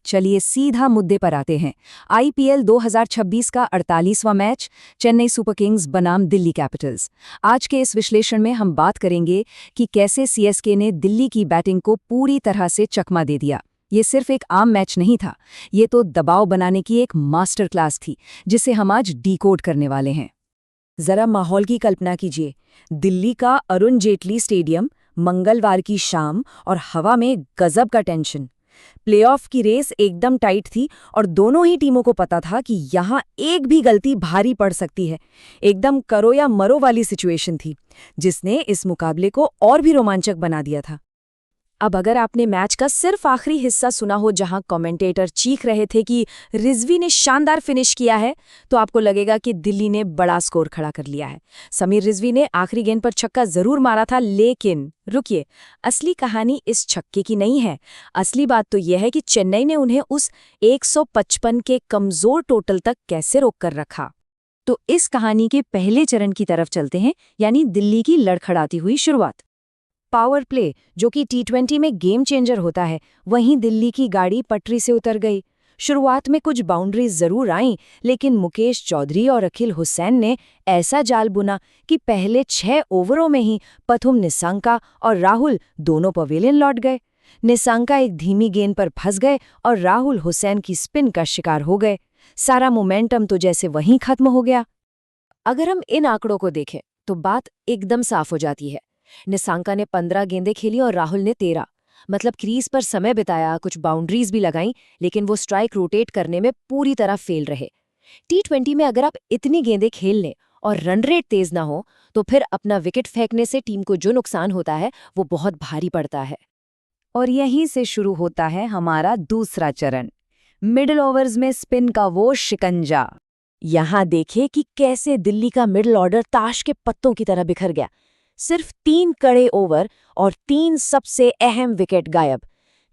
चलिए सीधा मुद्दे पर आते हैं। आईपीएल 2026 का 48वां मैच, चेन्नई सुपर किंग्स बनाम दिल्ली कैपिटल्स। आज के इस विश्लेषण में हम बात करेंगे कि कैसे सीएसके ने दिल्ली की बैटिंग को पूरी तरह से चकमा दे दिया। ये सिर्फ एक आम मैच नहीं था, ये तो दबाव बनाने की एक मास्टर क्लास थी, जिसे हम आज डिकोड करने वाले हैं। जरा माहौल की कल्पना कीजिए। दिल्ली का अरुण जेटली स्टेडियम, मंगलवार की शाम, और हवा में गजब का टेंशन। प्लेऑफ की रेस एकदम टाइट थी और दोनों ही टीमों को पता था कि यहाँ एक भी गलती भारी पड़ सकती है। एकदम करो या मरो वाली सिचुएशन थी, जिसने इस मुकाबले को और भी रोमांचक बना दिया था। अब अगर आपने मैच का सिर्फ आखिरी हिस्सा सुना हो, जहां कमेंटेटर चीख रहे थे कि रिजवी ने शानदार फिनिश किया है, तो आपको लगेगा कि दिल्ली ने बड़ा स्कोर खड़ा कर लिया है। समीर रिजवी ने आखिरी गेंद पर छक्का जरूर मारा था, लेकिन रुकिए, असली कहानी इस छक्के की नहीं है। असली बात तो यह है कि चेन्नई ने उन्हें उस 155 के कमजोर टोटल तक कैसे रोक कर रखा। तो इस कहानी के पहले चरण की तरफ चलते हैं, यानी दिल्ली की लड़खड़ाती हुई शुरुआत। पावर प्ले, जो कि टी20 में गेम चेंजर होता है, वहीं दिल्ली की गाड़ी पटरी से उतर गई। शुरुआत में कुछ बाउंड्रीज जरूर आईं, लेकिन मुकेश चौधरी और अखिल हुसैन ने ऐसा जाल बुना कि पहले 6 ओवरों में ही पथुम निसांका और राहुल दोनों पवेलियन लौट गए। निसांका एक धीमी गेंद पर फंस गए और राहुल हुसैन की स्पिन का शिकार हो गए। सारा मोमेंटम तो जैसे वहीं खत्म हो गया। अगर हम इन आंकड़ों को देखें तो बात एकदम साफ हो जाती है। निसांका ने 15 गेंदें खेली और राहुल ने 13। मतलब क्रीज पर समय बिताया, कुछ बाउंड्रीज भी लगाईं, लेकिन वो स्ट्राइक रोटेट करने में पूरी तरह फेल रहे। टी20 में अगर आप इतनी गेंदें खेल लें और रन रेट तेज ना हो, तो फिर अपना विकेट फेंकने से टीम को जो नुकसान होता है वो बहुत भारी पड़ता है। और यहीं से शुरू होता है हमारा दूसरा चरण, मिडिल ओवर्स में स्पिन का वो शिकंजा। यहां देखें कि कैसे दिल्ली का मिडिल ऑर्डर ताश के पत्तों की तरह बिखर गया। सिर्फ 3 कड़े ओवर और 3 सबसे अहम विकेट गायब।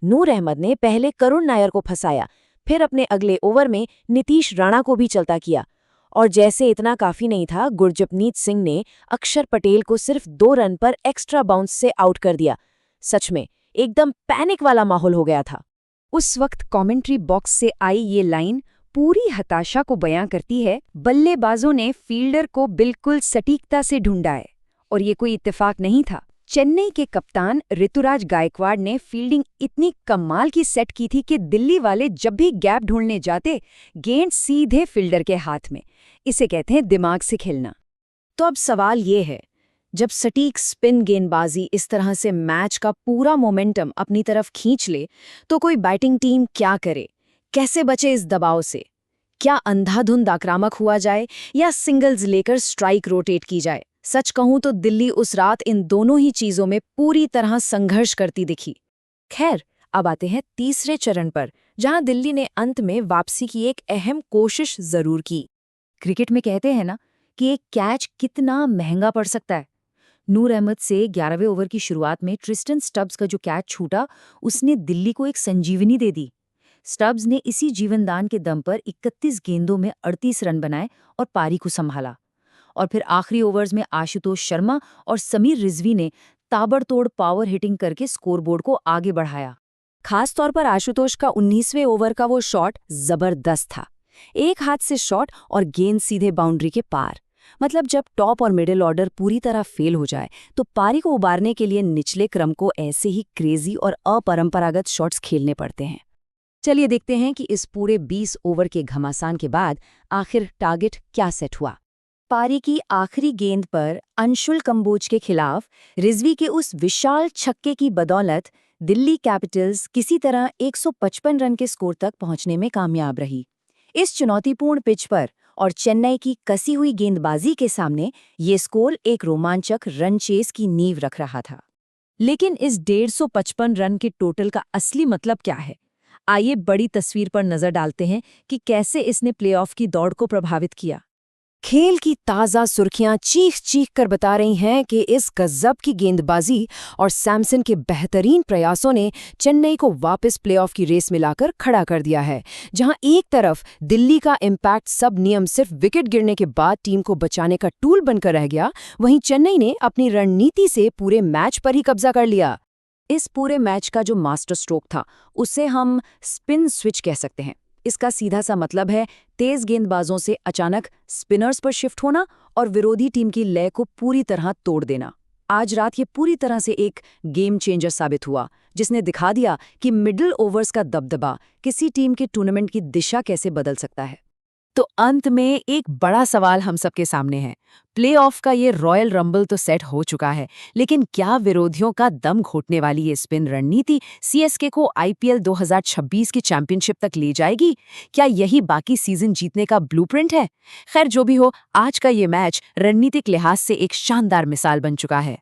नूर अहमद ने पहले करुण नायर को फंसाया, फिर अपने अगले ओवर में नीतीश राणा को भी चलता किया। और जैसे इतना काफी नहीं था, गुरजपनीत सिंह ने अक्षर पटेल को सिर्फ 2 रन पर एक्स्ट्रा बाउंस से आउट कर दिया। सच में एकदम पैनिक वाला माहौल हो गया था। उस वक्त कमेंट्री बॉक्स से आई ये लाइन पूरी हताशा को बयां करती है। बल्लेबाजों ने फील्डर को बिल्कुल सटीकता से ढूंढा है, और ये कोई इत्तेफाक नहीं था। चेन्नई के कप्तान ऋतुराज गायकवाड़ ने फील्डिंग इतनी कमाल की सेट की थी कि दिल्ली वाले जब भी गैप ढूंढने जाते, गेंद सीधे फील्डर के हाथ में। इसे कहते हैं दिमाग से खेलना। तो अब सवाल ये है, जब सटीक स्पिन गेंदबाजी इस तरह से मैच का पूरा मोमेंटम अपनी तरफ खींच ले, तो कोई बैटिंग टीम क्या करे? कैसे बचे इस दबाव से? क्या अंधाधुंध आक्रामक हुआ जाए या सिंगल्स लेकर स्ट्राइक रोटेट की जाए? सच कहूं तो दिल्ली उस रात इन दोनों ही चीजों में पूरी तरह संघर्ष करती दिखी। खैर, अब आते हैं तीसरे चरण पर, जहां दिल्ली ने अंत में वापसी की एक अहम कोशिश जरूर की। क्रिकेट में कहते हैं ना कि एक कैच कितना महंगा पड़ सकता है। नूर अहमद से 11वें ओवर की शुरुआत में ट्रिस्टन स्टब्स का जो कैच छूटा, उसने दिल्ली को एक संजीवनी दे दी। स्टब्स ने इसी जीवनदान के दम पर 31 गेंदों में 38 रन बनाए और पारी को संभाला। और फिर आखिरी ओवर्स में आशुतोष शर्मा और समीर रिजवी ने ताबड़तोड़ पावर हिटिंग करके स्कोरबोर्ड को आगे बढ़ाया। खास तौर पर आशुतोष का 19वें ओवर का वो शॉट जबरदस्त था। एक हाथ से शॉट और गेंद सीधे बाउंड्री के पार। मतलब जब टॉप और मिडिल ऑर्डर पूरी तरह फेल हो जाए, तो पारी को उबारने के लिए निचले क्रम को ऐसे ही क्रेजी और अपरंपरागत शॉट्स खेलने पड़ते हैं। चलिए देखते हैं कि इस पूरे 20 ओवर के घमासान के बाद आखिर टारगेट क्या सेट हुआ। पारी की आखिरी गेंद पर अंशुल कंबोज के खिलाफ रिजवी के उस विशाल छक्के की बदौलत दिल्ली कैपिटल्स किसी तरह 155 रन के स्कोर तक पहुंचने में कामयाब रही। इस चुनौतीपूर्ण पिच पर और चेन्नई की कसी हुई गेंदबाजी के सामने ये स्कोर एक रोमांचक रन चेस की नींव रख रहा था। लेकिन इस 155 रन के टोटल का असली मतलब क्या है? आइए बड़ी तस्वीर पर नजर डालते हैं कि कैसे इसने प्लेऑफ की दौड़ को प्रभावित किया। खेल की ताज़ा सुर्खियां चीख कर बता रही हैं कि इस गजब की गेंदबाजी और सैमसन के बेहतरीन प्रयासों ने चेन्नई को वापस प्लेऑफ की रेस में लाकर खड़ा कर दिया है। जहां एक तरफ दिल्ली का इम्पैक्ट सब नियम सिर्फ विकेट गिरने के बाद टीम को बचाने का टूल बनकर रह गया, वहीं चेन्नई ने अपनी रणनीति से पूरे मैच पर ही कब्जा कर लिया। इस पूरे मैच का जो मास्टर स्ट्रोक था, उसे हम स्पिन स्विच कह सकते हैं। इसका सीधा सा मतलब है तेज गेंदबाजों से अचानक स्पिनर्स पर शिफ्ट होना और विरोधी टीम की लय को पूरी तरह तोड़ देना। आज रात ये पूरी तरह से एक गेम चेंजर साबित हुआ, जिसने दिखा दिया कि मिडिल ओवर्स का दबदबा किसी टीम के टूर्नामेंट की दिशा कैसे बदल सकता है। तो अंत में एक बड़ा सवाल हम सबके सामने है। प्लेऑफ का ये रॉयल रंबल तो सेट हो चुका है, लेकिन क्या विरोधियों का दम घोटने वाली ये स्पिन रणनीति सीएसके को आईपीएल 2026 की चैंपियनशिप तक ले जाएगी? क्या यही बाकी सीजन जीतने का ब्लूप्रिंट है? खैर, जो भी हो, आज का ये मैच रणनीतिक लिहाज से एक शानदार मिसाल बन चुका है।